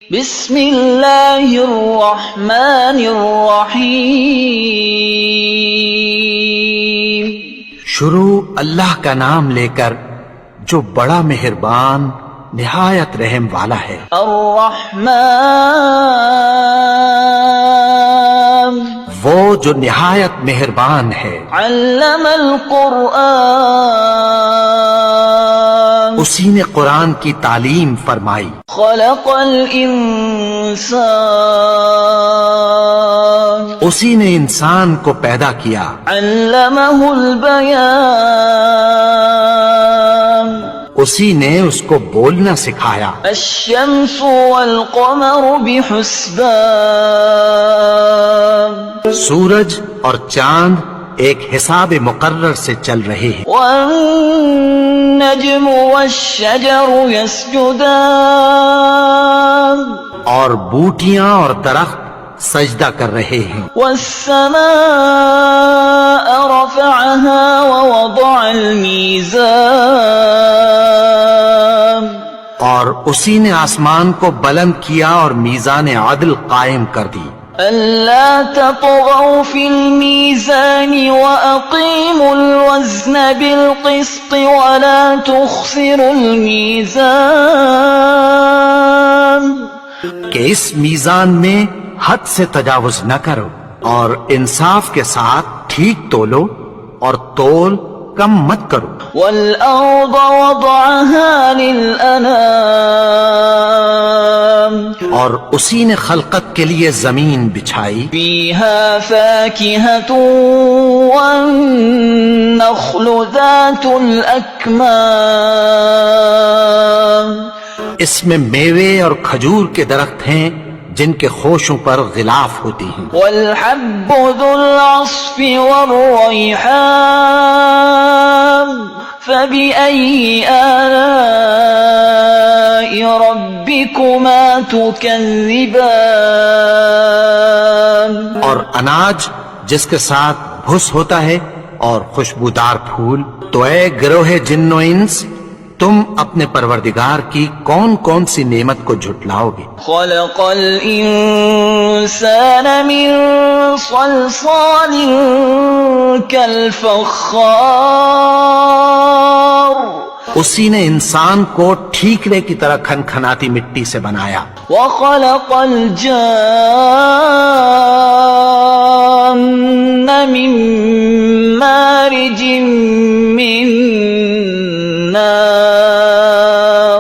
بسم اللہ الرحمن الرحیم۔ شروع اللہ کا نام لے کر جو بڑا مہربان نہایت رحم والا ہے۔ الرحمن وہ جو نہایت مہربان ہے۔ علم القرآن اسی نے قرآن کی تعلیم فرمائی۔ خلق الانسان اسی نے انسان کو پیدا کیا۔ علمہ البیان اسی نے اس کو بولنا سکھایا۔ الشمس والقمر بحسبان سورج اور چاند ایک حساب مقرر سے چل رہے ہیں۔ والنجم والشجر يسجدان اور بوٹیاں اور درخت سجدہ کر رہے ہیں۔ والسماء رفعها ووضع الميزان اور اسی نے آسمان کو بلند کیا اور میزان عدل قائم کر دی۔ ألا تطغوا في الميزان وأقيموا الوزن بالقسط ولا تخسروا الميزان کہ اس میزان میں حد سے تجاوز نہ کرو اور انصاف کے ساتھ ٹھیک تولو اور تول کم مت کرو۔ والأرض وضعها للأنام اور اسی نے خلقت کے لیے زمین بچھائی۔ فيها فاكهة والنخل ذات الأكمام اس میں میوے اور کھجور کے درخت ہیں جن کے خوشوں پر غلاف ہوتی ہیں۔ والحب ذو العصف والريحان فبأي آلاء ربكما تكذبان اور اناج جس کے ساتھ بھس ہوتا ہے اور خوشبودار پھول، تو اے گروہ جن و انس، تم اپنے پروردگار کی کون کون سی نعمت کو جھٹلاؤ گے؟ خلق الإنسان من صلصال كالفخار اسی نے انسان کو ٹھیکرے کی طرح کھنکھناتی مٹی سے بنایا۔ وخلق الجان من مارج من نار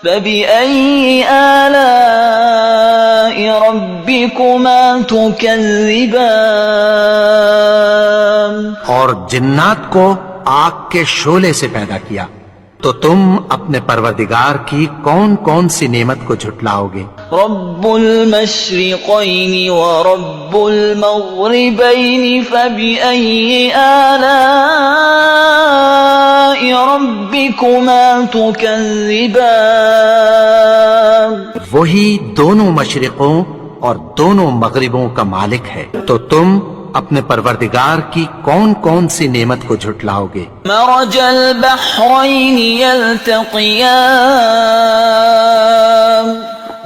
فبأي آلاء ربكما تكذبان اور جنات کو آگ کے شعلے سے پیدا کیا، تو تم اپنے پروردگار کی کون کون سی نعمت کو جھٹلاؤ گے؟ رب المشرقين ورب المغربين فبأي آلاء ربكما تكذبان وہی دونوں مشرقوں اور دونوں مغربوں کا مالک ہے، تو تم اپنے پروردگار کی کون کون سی نعمت کو جھٹلاؤ گے؟ مرج البحرين يلتقيان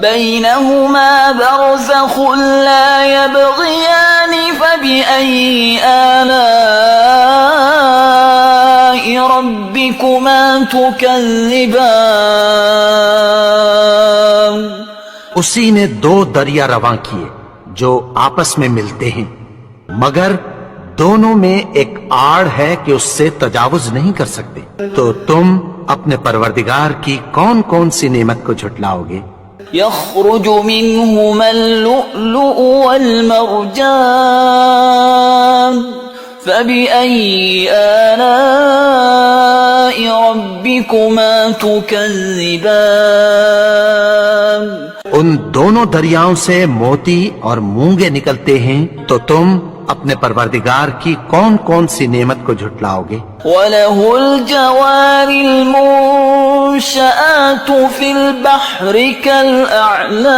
بينهما برزخ لا يبغيان فبأي آلاء ربكما تكذبان اسی نے دو دریا رواں کیے جو آپس میں ملتے ہیں، مگر دونوں میں ایک آڑ ہے کہ اس سے تجاوز نہیں کر سکتے، تو تم اپنے پروردگار کی کون کون سی نعمت کو جھٹلاؤ گے؟ يخرج منهما اللؤلؤ والمرجان فبأي آلاء ربكما تكذبان ان دونوں دریاؤں سے موتی اور مونگے نکلتے ہیں، تو تم اپنے پروردگار کی کون کون سی نعمت کو جھٹلاؤ گے؟ وَلَهُ الْجَوَارِ الْمُنشَآتُ فِي الْبَحْرِ كَالْأَعْلَامِ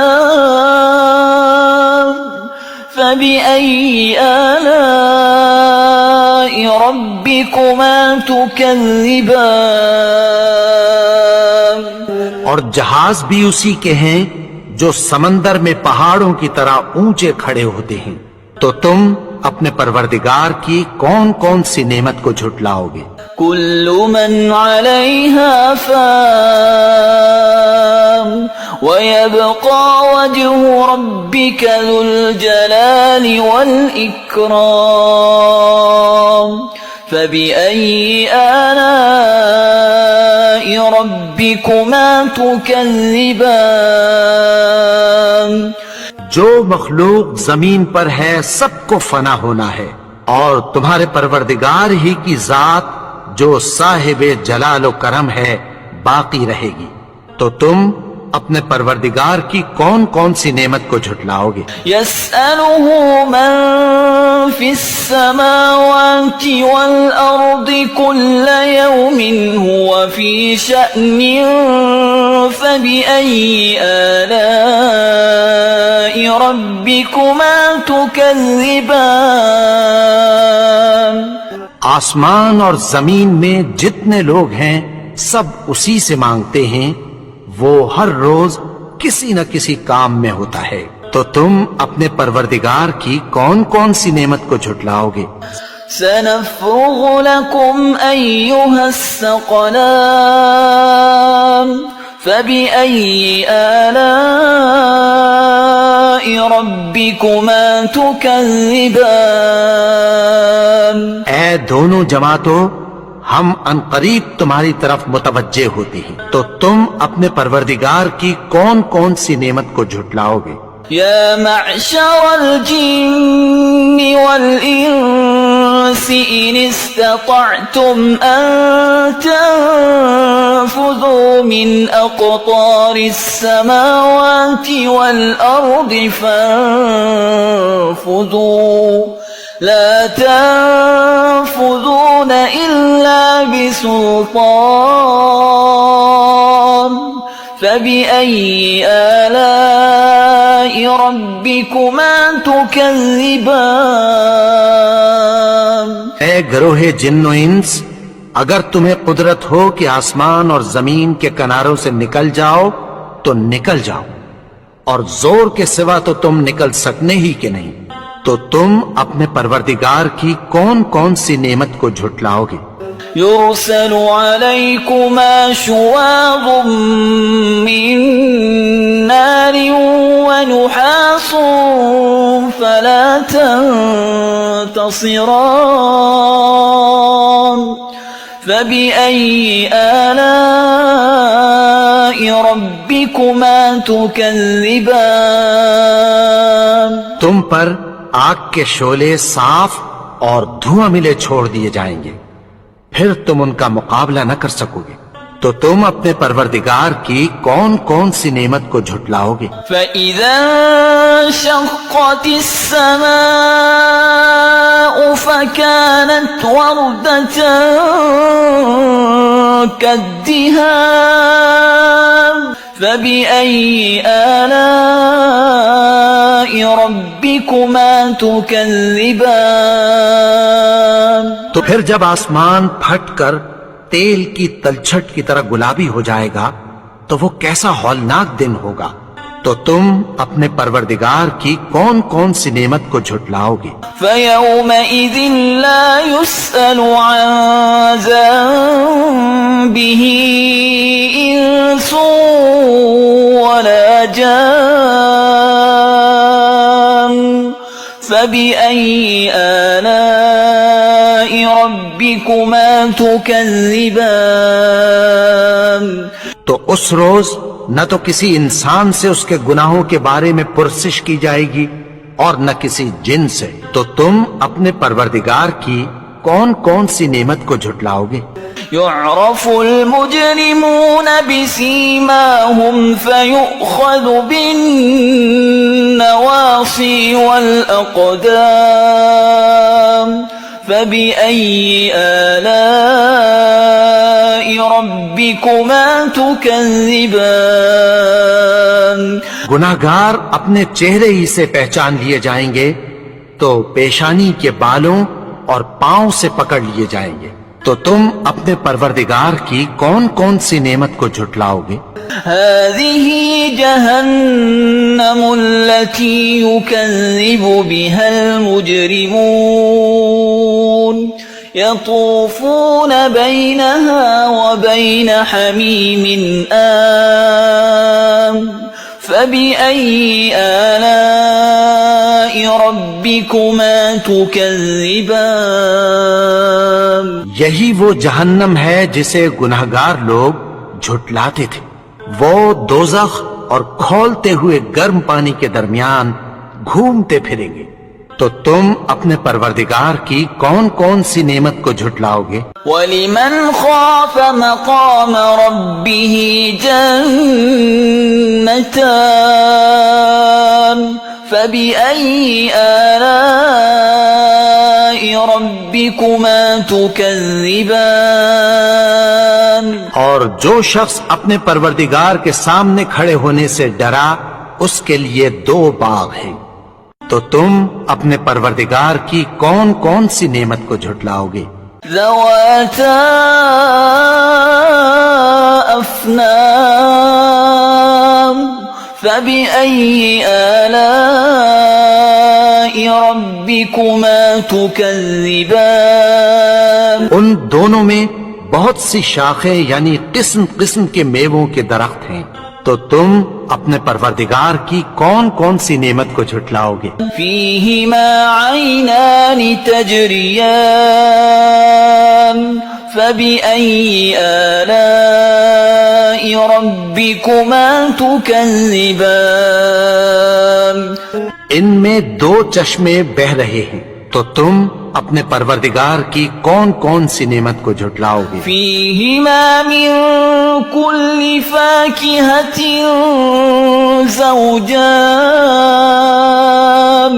فَبِأَيِّ آلَاءِ رَبِّكُمَا تُكَذِّبَانِ اور جہاز بھی اسی کے ہیں جو سمندر میں پہاڑوں کی طرح اونچے کھڑے ہوتے ہیں، تو تم اپنے پروردگار کی کون کون سی نعمت کو جھٹلاؤ گے؟ كل من عليها فان ويبقى وجه ربك ذو الجلال والإكرام فبأي آلاء ربكما تكذبان؟ جو مخلوق زمین پر ہے سب کو فنا ہونا ہے، اور تمہارے پروردگار ہی کی ذات جو صاحب جلال و کرم ہے باقی رہے گی، تو تم اپنے پروردگار کی کون کون سی نعمت کو جھٹلاؤ گے؟ يسأله من في السماوات والأرض كل يوم هو في شأن فبأي آلاء ربكما تكذبان؟ آسمان اور زمین میں جتنے لوگ ہیں سب اسی سے مانگتے ہیں، وہ ہر روز کسی نہ کسی کام میں ہوتا ہے، تو تم اپنے پروردگار کی کون کون سی نعمت کو جھٹلاؤ گے؟ سنفرغ لكم أيها الثقلان فبأي آلاء ربكما تكذبان؟ اے دونوں جماعتوں، ہم عنقریب تمہاری طرف متوجہ ہوتے ہیں، تو تم اپنے پروردگار کی کون کون سی نعمت کو جھٹلاؤ گے؟ يا معشر الجن والإنس إن استطعتم أن تنفذوا من أقطار السماوات والأرض فانفذوا لا تنفذون إلا بسلطان فبأي آلاء ربكما تكذبان؟ اے گروہ جن و انس، اگر تمہیں قدرت ہو کہ آسمان اور زمین کے کناروں سے نکل جاؤ تو نکل جاؤ، اور زور کے سوا تو تم نکل سکنے ہی کہ نہیں، تو تم اپنے پروردگار کی کون کون سی نعمت کو جھٹلاؤ گے؟ يرسل عليكما شواظ من نار ونحاس فلا تنتصران فبأي آلاء ربكما تكذبان؟ تم پر آگ کے شعلے صاف اور دھواں ملے چھوڑ دیے جائیں گے، پھر تم ان کا مقابلہ نہ کر سکو گے، تو تم اپنے پروردگار کی کون کون سی نعمت کو جھٹلاؤ گے؟ فَإِذَا انشَقَّتِ السَّمَاءُ فَكَانَتْ وَرْدَةً كَالدِّهَانِ فَبِأَيِّ آلَاءِ رَبِّكُمَا تُكَذِّبَانِ؟ تو پھر جب آسمان پھٹ کر تیل کی تلچھٹ کی طرح گلابی ہو جائے گا تو وہ کیسا ہولناک دن ہوگا، تو تم اپنے پروردگار کی کون کون سی نعمت کو جھٹلاؤ گے؟ فَيَوْمَئِذٍ لَا يُسْأَلُ عَنْ ذَنبِهِ إِنسٌ وَلَا جَانٌ فَبِأَيِّ آلَاءِ رَبِّكُمَا تُكَذِّبَانِ؟ تو اس روز نہ تو کسی انسان سے اس کے گناہوں کے بارے میں پرسش کی جائے گی اور نہ کسی جن سے، تو تم اپنے پروردگار کی کون کون سی نعمت کو جھٹلاؤ گے؟ يعرف المجرمون بسيماهم فيؤخذ بالنواصي والأقدام فبأي آلاء ربكما تكذبان؟ گناہگار اپنے چہرے ہی سے پہچان لیے جائیں گے، تو پیشانی کے بالوں اور پاؤں سے پکڑ لیے جائیں گے، تو تم اپنے پروردگار کی کون کون سی نعمت کو جھٹلاؤ گے؟ هذه جهنم التي يكذب بها المجرمون يطوفون بينها وبين حميم آن فبأي آلاء ربكما تكذبان یہی وہ جہنم ہے جسے گنہگار لوگ جھٹلاتے تھے. وہ دوزخ اور کھولتے ہوئے گرم پانی کے درمیان گھومتے پھریں گے. تو تم اپنے پروردگار کی کون کون سی نعمت کو جھٹلاؤ گے؟ وَلِمَنْ خَافَ مَقَامَ رَبِّهِ جَنَّتَانِ فَبِأَيِّ آلَاءِ رَبِّكُمَا تُكَذِّبَانِ اور جو شخص اپنے پروردگار کے سامنے کھڑے ہونے سے ڈرا اس کے لیے 2 باغ ہیں. تو تم اپنے پروردگار کی کون کون سی نعمت کو جھٹلاؤ گے؟ ذواتا افنان فبأي آلاء ربكما تكذبان ان دونوں میں بہت سی شاخیں یعنی قسم قسم کے میووں کے درخت ہیں. تو تم اپنے پروردگار کی کون کون سی نعمت کو جھٹلاؤ گے؟ فیہما عینان تجریان فبأي آلاء ربكما تكذبان ان میں 2 چشمے بہ رہے ہیں. تو تم اپنے پروردگار کی کون کون سی نعمت کو جھٹلاؤ گے؟ فیہما من کل فاکہۃ زوجان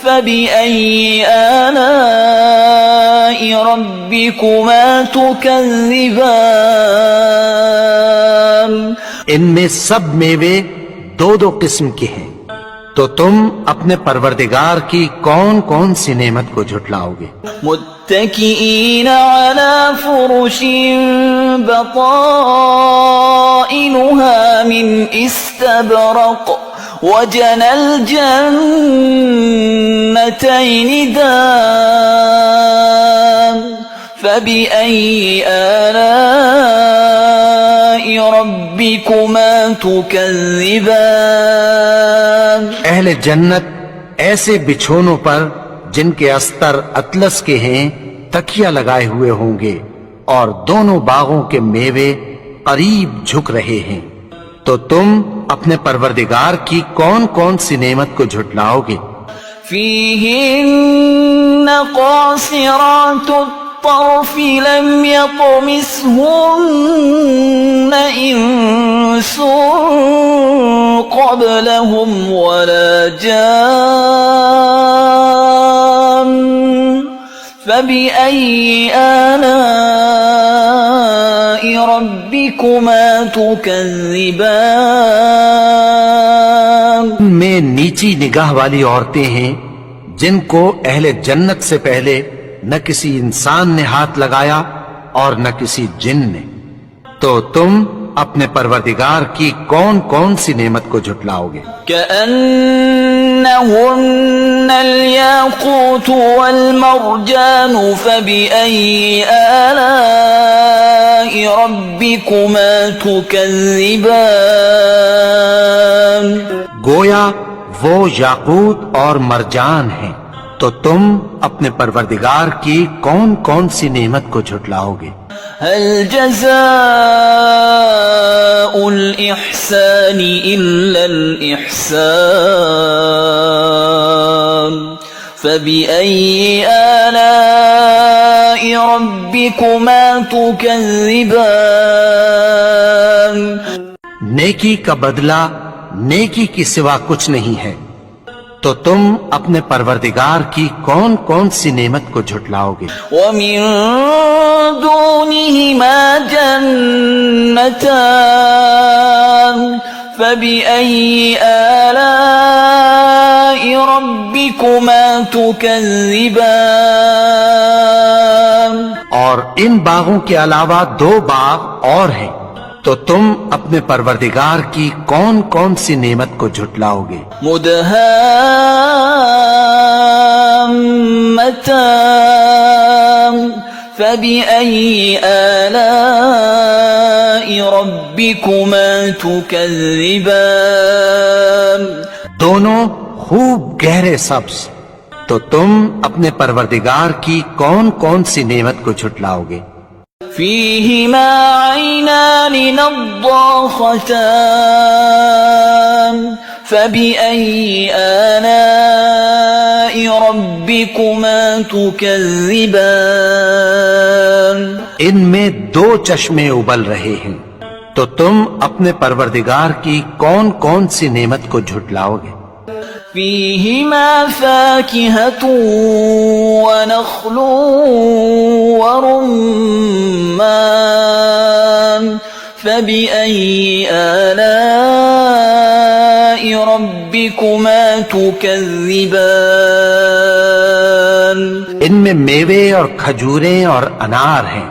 فبأي آلاء ربكما تكذبان ان میں سب میوے 2 قسم کے ہیں. تو تم اپنے پروردگار کی کون کون سی نعمت کو جھٹلاؤ گے؟ متکئین علی فرش بطائنها من استبرق وجنى الجنتين دان فبأي آلاء ربكما تكذبان اہل جنت ایسے بچھونوں پر جن کے استر اطلس کے ہیں تکیہ لگائے ہوئے ہوں گے اور دونوں باغوں کے میوے قریب جھک رہے ہیں. تو تم اپنے پروردگار کی کون کون سی نعمت کو جھٹلاؤ گے؟ فیہن قاصرات الطرف لم يطمثهن انس قبلهم ولا جان فبأي آلاء ربكما تكذبان میں نیچی نگاہ والی عورتیں ہیں جن کو اہل جنت سے پہلے نہ کسی انسان نے ہاتھ لگایا اور نہ کسی جن نے. تو تم اپنے پروردگار کی کون کون سی نعمت کو جھٹلاؤ گے؟ كأنهن الياقوت والمرجان فبأي آلاء ربكما تكذبان گویا وہ یاقوت اور مرجان ہیں. تو تم اپنے پروردگار کی کون کون سی نعمت کو جھٹلاؤ گے؟ هل جزاء الإحسان إلا الإحسان فبأي آلاء ربكما تكذبان نیکی کا بدلہ نیکی کی سوا کچھ نہیں ہے. تو تم اپنے پروردگار کی کون کون سی نعمت کو جھٹلاؤ گے؟ وَمِن دُونِهِمَا جَنَّتَانِ فَبِأَيِّ آلَاءِ رَبِّكُمَا تُكَذِّبَانِ اور ان باغوں کے علاوہ 2 باغ اور ہیں. تو تم اپنے پروردگار کی کون کون سی نعمت کو جھٹلاؤ گے؟ مدهامتان فبأي آلاء ربكما تكذبان دونوں خوب گہرے سبز، تو تم اپنے پروردگار کی کون کون سی نعمت کو جھٹلاؤ گے؟ فيهما عينان نضاختان فبأي آلاء ربكما تكذبان ان میں دو چشمے ابل رہے ہیں، تو تم اپنے پروردگار کی کون کون سی نعمت کو جھٹلاؤ گے؟ فيهما فاكهة ونخل ورمان فبأي آلاء ربكما تكذبان ان میں میوے اور کھجوریں اور انار ہیں،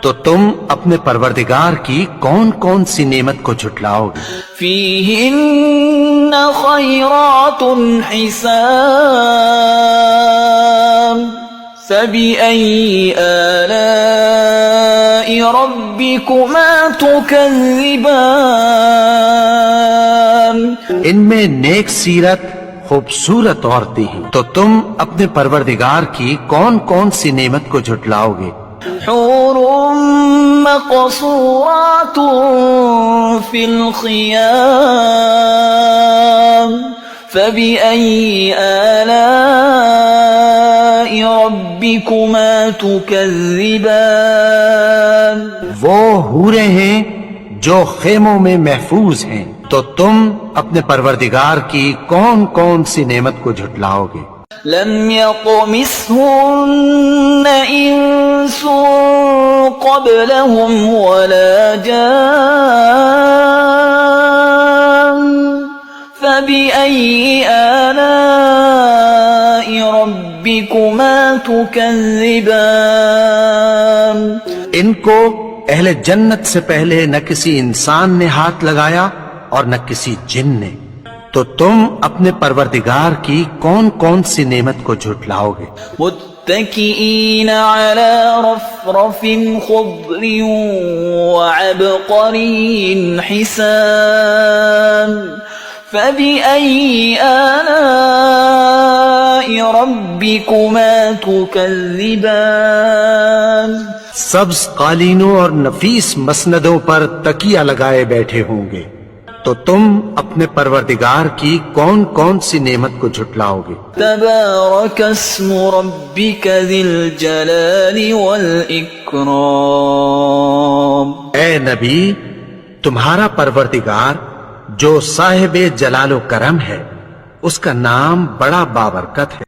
تو تم اپنے پروردگار کی کون کون سی نعمت کو جھٹلاؤ گے؟ فيهن خيرات حسان فبأي آلاء ربكما تكذبان ان میں نیک سیرت خوبصورت عورتیں ہیں، تو تم اپنے پروردگار کی کون کون سی نعمت کو جھٹلاؤ گے؟ حور مقصورات في الخيام فبأي آلاء ربكما تكذبان وہ حوریں ہیں جو خیموں میں محفوظ ہیں، تو تم اپنے پروردگار کی کون کون سی نعمت کو جھٹلاؤ گے؟ لم يطمثهن إنس قبلهم ولا جان فبأي آلاء ربكما تكذبان ان کو اہل جنت سے پہلے نہ کسی انسان نے ہاتھ لگایا اور نہ کسی جن نے، تو تم اپنے پروردگار کی کون کون سی نعمت کو جھٹلاؤ گے؟ متكئين على رفرف خضر وعبقري حسان فبأي آلاء ربكما تكذبان سبز قالینوں اور نفیس مسندوں پر تکیہ لگائے بیٹھے ہوں گے، تو تم اپنے پروردگار کی کون کون سی نعمت کو جھٹلاؤ گے؟ تبارك اسم ربك ذي الجلال والإكرام اے نبی، تمہارا پروردگار جو صاحب جلال و کرم ہے، اس کا نام بڑا بابرکت ہے۔